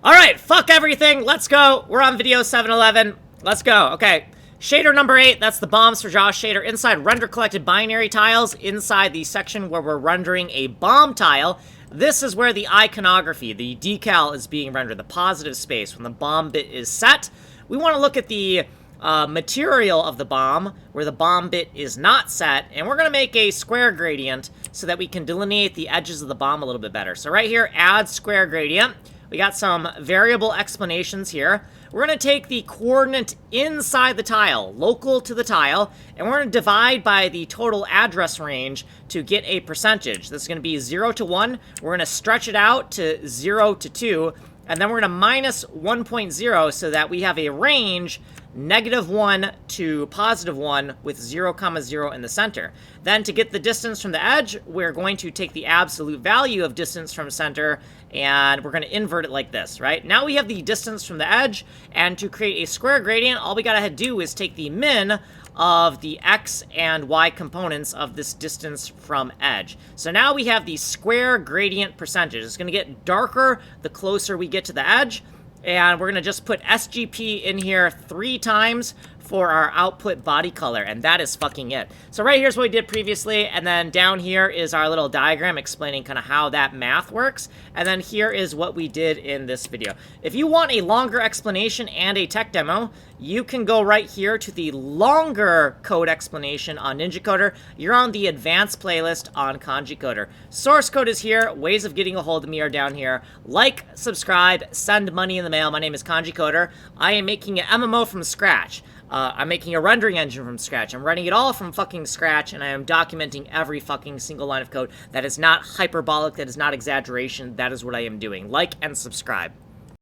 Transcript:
Alright, fuck everything, let's go. We're on video 711. Let's go. Okay. Shader number 8, that's the bombs for Josh shader. Inside render collected binary tiles, inside the section where we're rendering a bomb tile, this is where the iconography, the decal, is being rendered, the positive space. When the bomb bit is set, we want to look at the material of the bomb, where the bomb bit is not set, and we're going to make a square gradient so that we can delineate the edges of the bomb a little bit better. So right here, add square gradient. We got some variable explanations here. We're going to take the coordinate inside the tile, local to the tile, and we're going to divide by the total address range to get a percentage. This is going to be 0 to 1. We're going to stretch it out to 0 to 2, and then we're going to minus 1.0 so that we have a range -1 to +1 with 0, 0 in the center. Then to get the distance from the edge, we're going to take the absolute value of distance from center and we're going to invert it like this, right? Now we have the distance from the edge, and to create a square gradient, all we gotta do is take the min of the x and y components of this distance from edge. So now we have the square gradient percentage. It's going to get darker the closer we get to the edge, and we're going to just put SGP in here 3 times for our output body color, and that is fucking it. So right here's what we did previously, and then down here is our little diagram explaining kind of how that math works, and then here is what we did in this video. If you want a longer explanation and a tech demo, you can go right here to the longer code explanation on Ninja Coder. You're on the advanced playlist on Kanji Coder. Source code is here. Ways of getting a hold of me are down here. Like, subscribe, send money in the mail. My name is Kanji Coder. I am making an MMO from scratch. I'm making a rendering engine from scratch. I'm writing it all from fucking scratch, and I am documenting every fucking single line of code. That is not hyperbolic. That is not exaggeration. That is what I am doing. Like and subscribe.